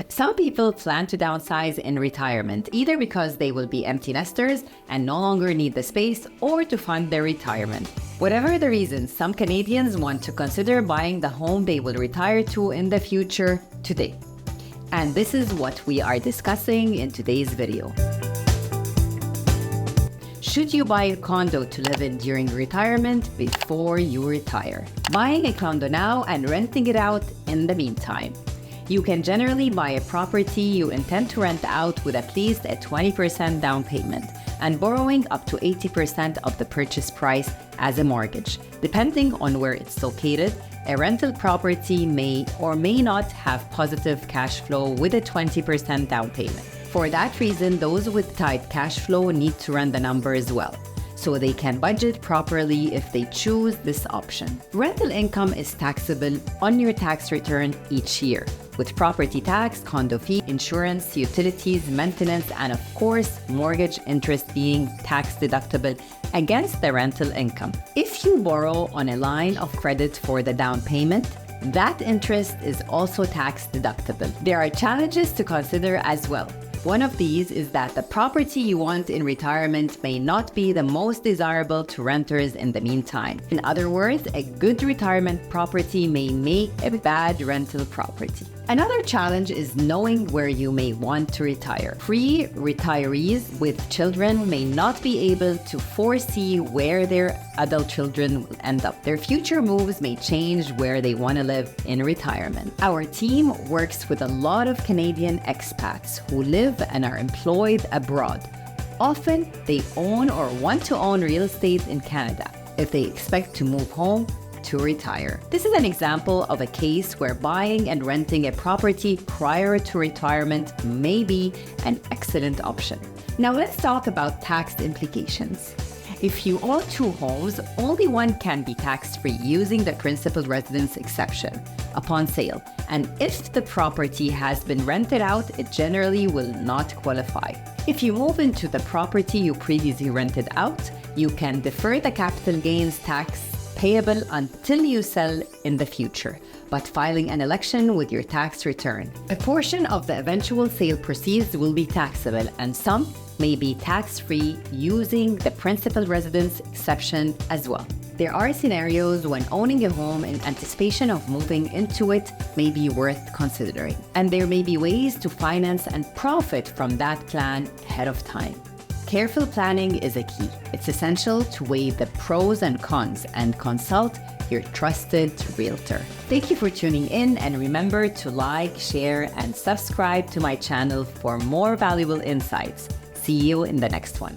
Some people plan to downsize in retirement, either because they will be empty nesters and no longer need the space, or to fund their retirement. Whatever the reason, some Canadians want to consider buying the home they will retire to in the future today. And this is what we are discussing in today's video. Should you buy a condo to live in during retirement before you retire? Buying a condo now and renting it out in the meantime. You can generally buy a property you intend to rent out with at least a 20% down payment and borrowing up to 80% of the purchase price as a mortgage. Depending on where it's located, a rental property may or may not have positive cash flow with a 20% down payment. For that reason, those with tight cash flow need to run the numbers well, so they can budget properly if they choose this option. Rental income is taxable on your tax return each year, with property tax, condo fee, insurance, utilities, maintenance, and of course, mortgage interest being tax deductible against the rental income. If you borrow on a line of credit for the down payment, that interest is also tax deductible. There are challenges to consider as well. One of these is that the property you want in retirement may not be the most desirable to renters in the meantime. In other words, a good retirement property may make a bad rental property. Another challenge is knowing where you may want to retire. Pre-retirees with children may not be able to foresee where their adult children will end up. Their future moves may change where they want to live in retirement. Our team works with a lot of Canadian expats who live and are employed abroad. Often, they own or want to own real estate in Canada if they expect to move home to retire. This is an example of a case where buying and renting a property prior to retirement may be an excellent option. Now let's talk about tax implications. If you own two homes, only one can be tax-free using the principal residence exception upon sale. And if the property has been rented out, it generally will not qualify. If you move into the property you previously rented out, you can defer the capital gains tax payable until you sell in the future, but filing an election with your tax return. A portion of the eventual sale proceeds will be taxable, and some may be tax-free using the principal residence exception as well. There are scenarios when owning a home in anticipation of moving into it may be worth considering, and there may be ways to finance and profit from that plan ahead of time. Careful planning is a key. It's essential to weigh the pros and cons and consult your trusted realtor. Thank you for tuning in, and remember to like, share, and subscribe to my channel for more valuable insights. See you in the next one.